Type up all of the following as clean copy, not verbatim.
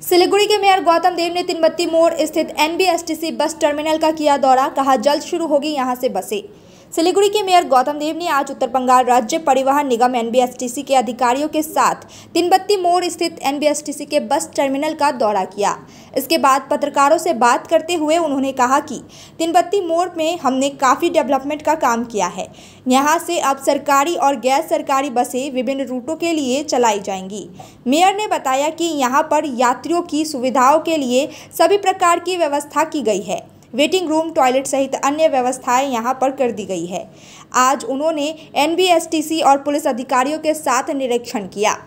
सिलीगुड़ी के मेयर गौतम देव ने तिनबत्ती मोड़ स्थित एनबीएसटीसी बस टर्मिनल का किया दौरा। कहा जल्द शुरू होगी यहां से बसें। सिलीगुड़ी के मेयर गौतम देव ने आज उत्तर बंगाल राज्य परिवहन निगम एनबीएसटीसी के अधिकारियों के साथ तिनबत्ती मोड़ स्थित एनबीएसटीसी के बस टर्मिनल का दौरा किया। इसके बाद पत्रकारों से बात करते हुए उन्होंने कहा कि तिनबत्ती मोड़ में हमने काफ़ी डेवलपमेंट का काम किया है। यहां से अब सरकारी और गैर सरकारी बसें विभिन्न रूटों के लिए चलाई जाएंगी। मेयर ने बताया कि यहां पर यात्रियों की सुविधाओं के लिए सभी प्रकार की व्यवस्था की गई है। वेटिंग रूम, टॉयलेट सहित अन्य व्यवस्थाएं यहां पर कर दी गई है। आज उन्होंने एनबीएसटीसी और पुलिस अधिकारियों के साथ निरीक्षण किया।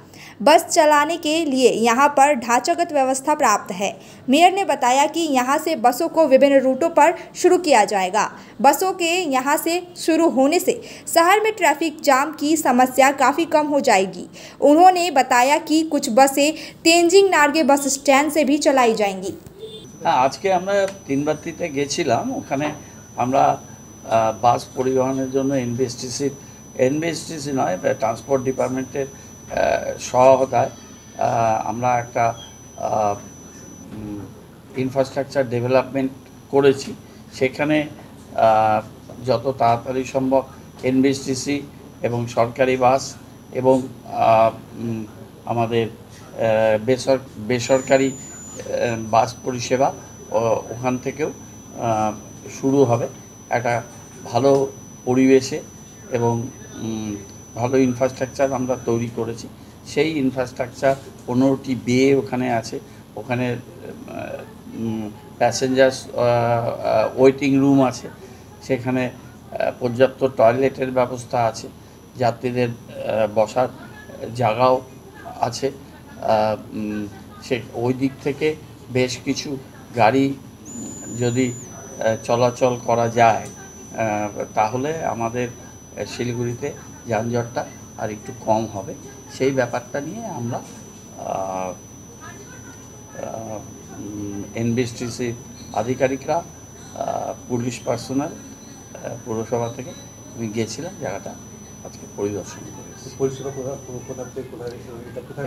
बस चलाने के लिए यहां पर ढांचागत व्यवस्था प्राप्त है। मेयर ने बताया कि यहां से बसों को विभिन्न रूटों पर शुरू किया जाएगा। बसों के यहां से शुरू होने से शहर में ट्रैफिक जाम की समस्या काफ़ी कम हो जाएगी। उन्होंने बताया कि कुछ बसें तेंजिंग नार्गे बस स्टैंड से भी चलाई जाएंगी। आज के আমরা তিনবাত্তিতে গেছিলাম, ওখানে আমরা বাস পরিবহনের জন্য এনবিএসটিসি নয়, ট্রান্সপোর্ট ডিপার্টমেন্টের সহায়তায় আমরা একটা ইনফ্রাস্ট্রাকচার ডেভেলপমেন্ট করেছি। সেখানে যত তাড়াতাড়ি সম্ভব এনবিএসটিসি এবং সরকারি বাস এবং আমাদের বেসরকারি বাস পরিষেবা ওখান থেকেও শুরু হবে। একটা ভালো পরিবেশে এবং ভালো ইনফ্রাস্ট্রাকচার আমরা তৈরি করেছি। সেই ইনফ্রাস্ট্রাকচার 15টি বে ওখানে আছে। ওখানে প্যাসেঞ্জার্স ওয়েটিং রুম আছে, সেখানে পর্যাপ্ত টয়লেটের ব্যবস্থা আছে, যাত্রীদের বসার জায়গাও আছে। সে ওই দিক থেকে বেশ কিছু গাড়ি যদি চলাচল করা যায় তাহলে আমাদের শিলিগুড়িতে যানজটটা আর একটু কম হবে। সেই ব্যাপারটা নিয়ে আমরা এনবিএসটিসি আধিকারিকরা, পুলিশ পার্সোনাল, পৌরসভা থেকে আমি গিয়েছিলাম, জায়গাটা আজকে পরিদর্শন করেছি।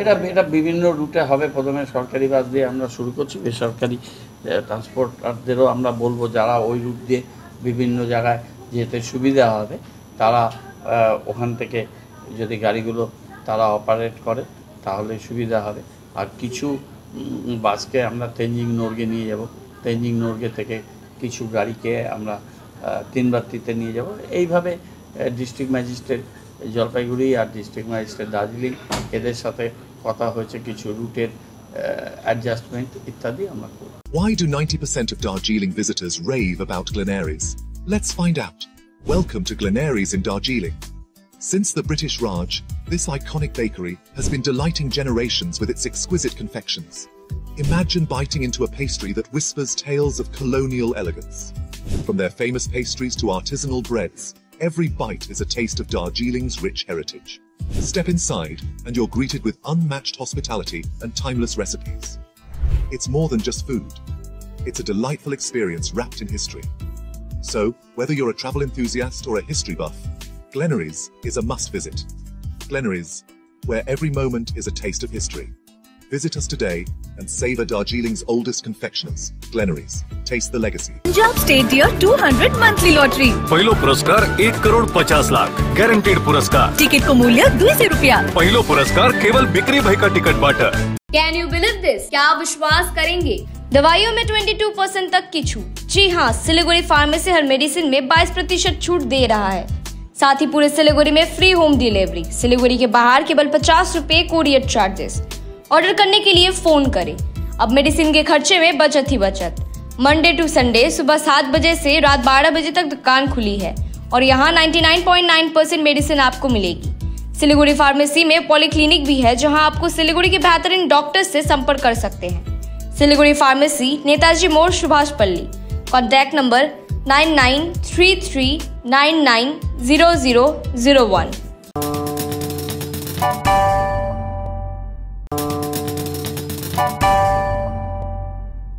এটা বিভিন্ন রুটে হবে। প্রথমে সরকারি বাস দিয়ে আমরা শুরু করছি, বেসরকারি ট্রান্সপোর্টারদেরও আমরা বলবো যারা ওই রুট দিয়ে বিভিন্ন জায়গায় যেতে সুবিধা হবে তারা ওখান থেকে যদি গাড়িগুলো তারা অপারেট করে তাহলে সুবিধা হবে। আর কিছু বাসকে আমরা তেঞ্জিং নর্গে নিয়ে যাব, তেঞ্জিং নর্গে থেকে কিছু গাড়িকে আমরা তিনবাত্তিতে নিয়ে যাব। এইভাবে ডিস্ট্রিক্ট ম্যাজিস্ট্রেট জলপাইগুড়ি আর ডিস্ট্রিক্ট ম্যাজিস্ট্রেট দার্জিলিং এদের সাথে কথা হয়েছে, কিছু রুটের অ্যাডজাস্টমেন্ট ইত্যাদি আমরা করব। Why do 90% of Darjeeling visitors rave about Glenaries? Let's find out. Welcome to Glenaries in Darjeeling. Since the British Raj, this iconic bakery has been delighting generations with its exquisite confections. Imagine biting into a pastry that whispers tales of colonial elegance. From their famous pastries to artisanal breads, every bite is a taste of Darjeeling's rich heritage. Step inside and you're greeted with unmatched hospitality and timeless recipes. It's more than just food. It's a delightful experience wrapped in history. So, whether you're a travel enthusiast or a history buff, Glenaries is a must visit. Glenaries, where every moment is a taste of history. Visit us today and savor Darjeeling's oldest confectioners. Glenaries, taste the legacy. Punjab State Dear 200 monthly lottery. पहिलो पुरस्कार 1,50,00,000 guaranteed पुरस्कार. Ticket को मूल्य 200 रुपया. पहिलो पुरस्कार केवल बिक्री भाई का टिकट बांटा. Can you believe this? क्या आप विश्वास करेंगे? दवाइयों में 22% तक की छूट। जी हाँ, सिलीगुड़ी फार्मेसी हर मेडिसिन में 22% छूट दे रहा है। साथ ही पूरे सिलीगुड़ी में फ्री होम डिलीवरी। सिलीगुड़ी के बाहर केवल 50 रुपए कोरियर चार्जेस। ऑर्डर करने के लिए फोन करें। अब मेडिसिन के खर्चे में बचत ही बचत। मंडे टू संडे सुबह 7 बजे से रात 12 बजे तक दुकान खुली है और यहाँ 99.9% मेडिसिन आपको मिलेगी। सिलीगुड़ी फार्मेसी में पॉलीक्लिनिक भी है जहाँ आपको सिलीगुड़ी के बेहतरीन डॉक्टर से संपर्क कर सकते हैं। सिलीगुड़ी फार्मेसी, नेताजी मोड़, सुभाष पल्ली। Contact number 9933990001।